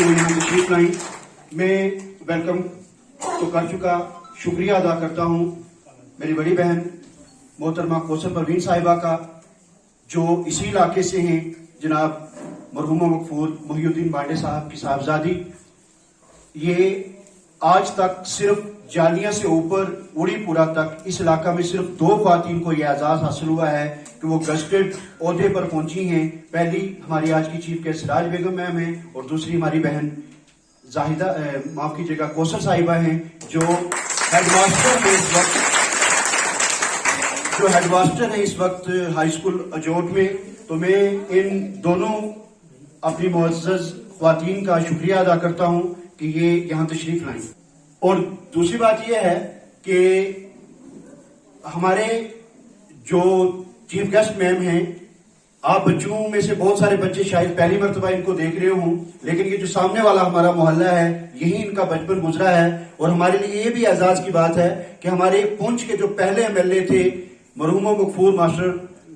कि वो यहाँ तशरीफ लाई। मैं वेलकम तो कर चुका, शुक्रिया अदा करता हूँ मेरी बड़ी बहन मोहतरमा कौसर परवीन साहिबा का, जो इसी इलाके से हैं, जनाब मरहूमा मकफूर मोहिउद्दीन बांडे साहब की साहबजादी। ये आज तक सिर्फ जालिया से ऊपर उड़ीपुरा तक इस इलाका में सिर्फ 2 ख्वातीन को यह एजाज हासिल हुआ है कि वो गजटेड ओहदे पर पहुंची हैं। पहली हमारी आज की चीफ गेस्ट सिराज बेगम मैम है और दूसरी हमारी बहन जाहिदा माफ कीजिएगा कौसर साहिबा हैं, जो हेडमास्टर है इस वक्त हाई स्कूल अजोट में। तो मैं इन दोनों अपनी मुअज़्ज़ज़ ख्वातीन का शुक्रिया अदा करता हूं कि ये यहां तशरीफ लाई। और दूसरी बात यह है कि हमारे जो चीफ गेस्ट मैम हैं, आप बच्चों में से बहुत सारे बच्चे शायद पहली मरतबा इनको देख रहे हों, लेकिन ये जो सामने वाला हमारा मोहल्ला है, यही इनका बचपन गुजरा है। और हमारे लिए ये भी एजाज की बात है कि हमारे पुंछ के जो पहले एमएलए थे मरहूमा मकफूर मास्टर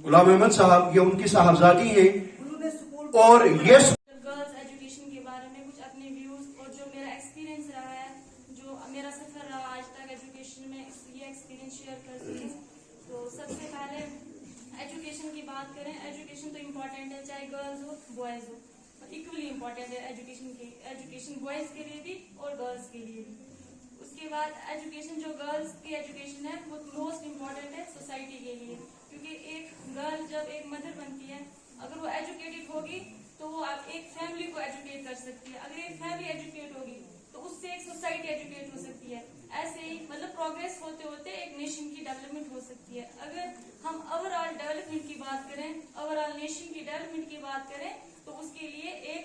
गुलाम अहमद साहब, ये उनकी साहबजादी हैं। और ये गर्ल्स एजुकेशन के बारे में कुछ अपने व्यूज और जो मेरा एक्सपीरियंस रहा है, जो मेरा सफर रहा आज तक एजुकेशन में, ये एक्सपीरियंस शेयर करती हूँ। तो सबसे पहले एजुकेशन की बात करें, एजुकेशन तो इम्पोर्टेंट है, चाहे गर्ल्स हो बॉयज हो, इक्वली इम्पोर्टेंट है एजुकेशन बॉयज के लिए भी और गर्ल्स के लिए भी। उसके बाद एजुकेशन, जो गर्ल्स की एजुकेशन है वो मोस्ट इम्पोर्टेंट है सोसाइटी के लिए, क्योंकि एक गर्ल जब एक मदर बनती है, अगर वो एजुकेटेड होगी तो वो आप एक फैमिली को एजुकेट कर सकती है। अगर एक फैमिली एजुकेट होगी तो उससे एक सोसाइटी एजुकेट हो सकती है। ऐसे ही मतलब प्रोग्रेस होते होते एक नेशन की डेवलपमेंट हो सकती है। अगर हम ओवरऑल डेवलपमेंट की बात करें, ओवरऑल नेशन की डेवलपमेंट की बात करें, तो उसके लिए एक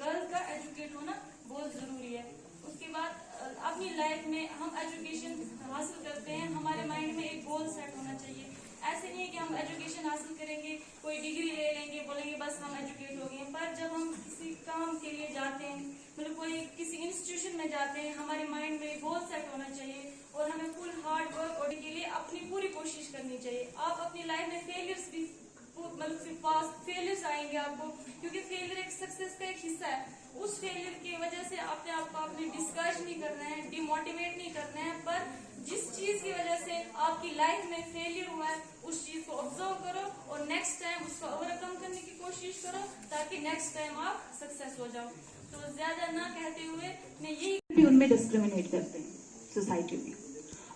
गर्ल का एजुकेट होना बहुत जरूरी है। उसके बाद अपनी लाइफ में हम एजुकेशन हासिल करते हैं, हमारे माइंड में एक गोल सेट होना चाहिए। ऐसे नहीं है कि हम एजुकेशन हासिल करेंगे, कोई डिग्री ले लेंगे, बोलेंगे बस हम एजुकेट हो गए। पर जब हम किसी काम के लिए जाते हैं, मतलब कोई किसी इंस्टीट्यूशन में जाते हैं, हमारे माइंड में गोल सेट होना चाहिए और हमें फुल हार्ड वर्क और के लिए अपनी पूरी कोशिश करनी चाहिए। आप अपनी लाइफ में फेलियर्स भी मतलब फेलियर्स आएंगे आपको, क्योंकि फेलियर एक सक्सेस का एक हिस्सा है। उस फेलियर की वजह से अपने आप को आपने डिस्करेज नहीं करना है, डिमोटिवेट नहीं करना है, पर जिस चीज की वजह से आपकी लाइफ में फेलियर हुआ है उस चीज को ऑब्जर्व करो और नेक्स्ट टाइम उसको ओवरकम करने की कोशिश करो, ताकि नेक्स्ट टाइम आप सक्सेस हो जाओ। तो ज्यादा ना कहते हुए मैं यही, उनमें डिस्क्रिमिनेट करते हैं सोसाइटी में।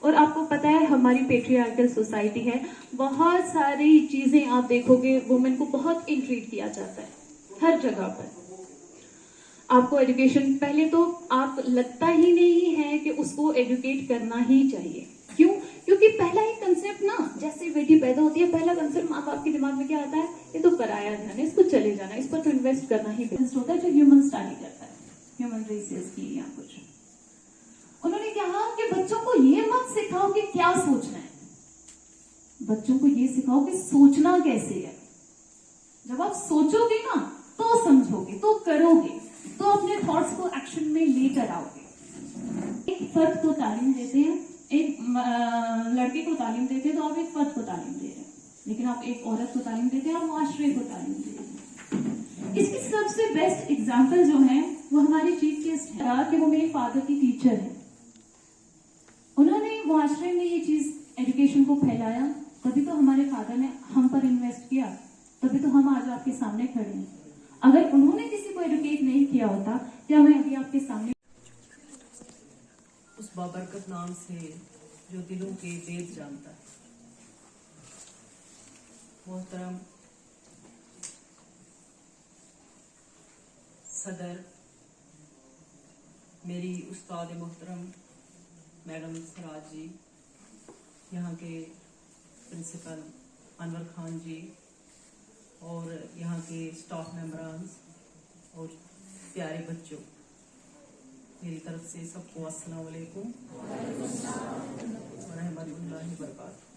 और आपको पता है हमारी पेट्रियार्कल सोसाइटी है, बहुत सारी चीजें आप देखोगे वुमेन को बहुत इनट्रीट किया जाता है हर जगह पर। आपको एजुकेशन पहले तो आप लगता ही नहीं है कि उसको एजुकेट करना ही चाहिए। क्यों? क्योंकि पहला ही कंसेप्ट ना, जैसे बेटी पैदा होती है पहला कंसेप्ट माँ बाप के दिमाग में क्या आता है, ये तो पराया धन है, इसको चले जाना, इस पर तो इन्वेस्ट करना ही बेस्ट होता है। जो ह्यूमन स्टडी करता है, ह्यूमन रेसेस की या कुछ, उन्होंने कहा कि बच्चों को ये मत सिखाओ कि क्या सोचना है, बच्चों को ये सिखाओ कि सोचना कैसे है। जब आप सोचोगे ना तो समझोगे, तो करोगे, तो अपने थॉट्स को एक्शन में लेकर आओगे। एक फर्द को तालीम देते हैं, एक लड़के को तालीम देते हैं तो आप एक फर्द को तालीम दे रहे हैं, लेकिन आप एक औरत को तालीम देते हैं, आप मुआशरे को तालीम दे रहे हैं। इसकी सबसे बेस्ट एग्जाम्पल जो है वो हमारे चीफ गेस्ट है कि वो मेरे फादर की टीचर है। उन्होंने मुआशरे में ये चीज एजुकेशन को फैलाया, तभी तो हमारे फादर ने हम पर इन्वेस्ट किया, तभी तो हम आज आपके सामने खड़े हैं। अगर उन्होंने किसी को एजुकेट नहीं किया होता क्या मैं अभी आपके सामने। उस बाबरकत नाम से जो दिलों के वेद जानता है, मोहतरम सदर, मेरी उस्ताद मोहतरम मैडम सिराज जी, यहाँ के प्रिंसिपल अनवर खान जी और यहाँ के स्टाफ मेंबरान और प्यारे बच्चों, मेरी तरफ से सबको अस्सलाम वालेकुम व रहमतुल्लाहि व बरकातहू।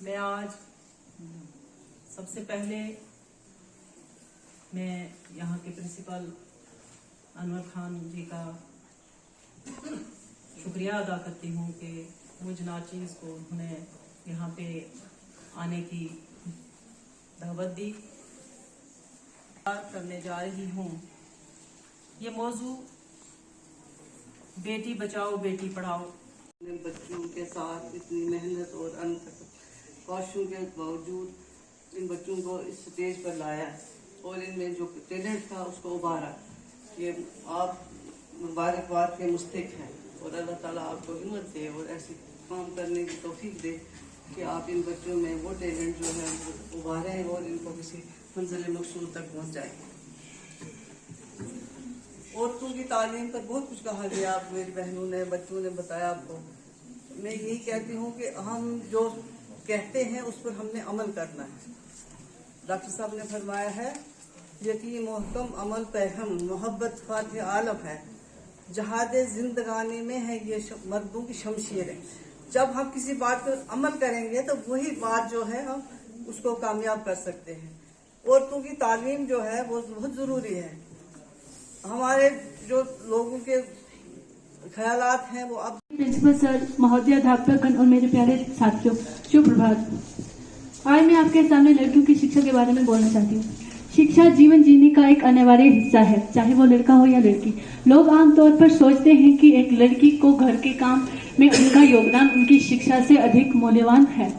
मैं आज सबसे पहले मैं यहाँ के प्रिंसिपल अनवर खान जी का शुक्रिया अदा करती हूँ कि मुझ नाचीज को उन्होंने यहाँ पे आने की दावत दी। बात करने जा रही हूँ ये मौजू बेटी बचाओ बेटी पढ़ाओ। अपने बच्चों के साथ इतनी मेहनत और कौशल के बावजूद इन बच्चों को इस स्टेज पर लाया और इनमें जो टैलेंट था उसको उभारा। ये आप मुबारकबाद के मुस्तहिक हैं और अल्लाह ताला आपको हिम्मत दे और ऐसे काम करने की तौफीक दे कि आप इन बच्चों में वो टैलेंट जो है वो उभारें और इनको किसी मंजिल मकसूद तक पहुँचाएँ। औरतों की तालीम पर बहुत कुछ कहा गया, आप मेरी बहनों ने बच्चों ने बताया आपको। मैं यही कहती हूँ कि हम जो कहते हैं उस पर हमने अमल करना है। डॉक्टर साहब ने फरमाया है यकीन मोहकम अमल पैहम मोहब्बत फातिह आलम है, जहाद जिंदगानी में है ये मर्दों की शमशीरें। जब हम किसी बात पर अमल करेंगे तो वही बात जो है हम उसको कामयाब कर सकते हैं। औरतों की तालीम जो है वो बहुत ज़रूरी है। हमारे जो लोगों के ख्यालात हैं वो अब प्रिंसिपल सर, महोदय, अध्यापकगण और मेरे प्यारे साथियों, शुभ प्रभात। आज मैं आपके सामने लड़कियों की शिक्षा के बारे में बोलना चाहती हूँ। शिक्षा जीवन जीने का एक अनिवार्य हिस्सा है, चाहे वो लड़का हो या लड़की। लोग आमतौर पर सोचते हैं कि एक लड़की को घर के काम में उनका योगदान उनकी शिक्षा से अधिक मूल्यवान है।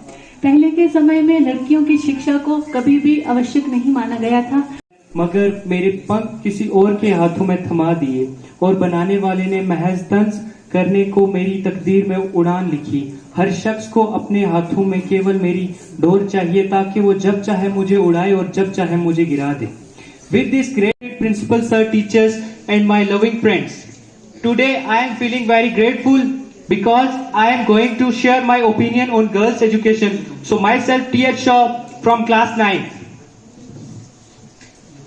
पहले के समय में लड़कियों की शिक्षा को कभी भी आवश्यक नहीं माना गया था, मगर मेरे पंख किसी और के हाथों में थमा दिए और बनाने वाले ने महज तंज करने को मेरी तकदीर में उड़ान लिखी। हर शख्स को अपने हाथों में केवल मेरी डोर चाहिए ताकि वो जब चाहे मुझे उड़ाए और जब चाहे मुझे गिरा दे। With this great principal sir, teachers and my loving friends, today I am feeling very grateful because I am going to share my opinion on girls education. So myself T.H. Shaw from class 9.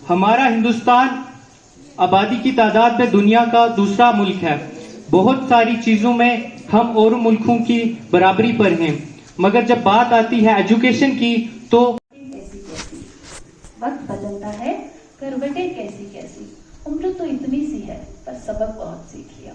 हमारा हिंदुस्तान आबादी की तादाद में दुनिया का दूसरा मुल्क है। बहुत सारी चीजों में हम और मुल्कों की बराबरी पर हैं, मगर जब बात आती है एजुकेशन की तो वक्त बदलता है, करवटें कैसी कैसी, उम्र तो इतनी सी है पर सबक बहुत सीखी है।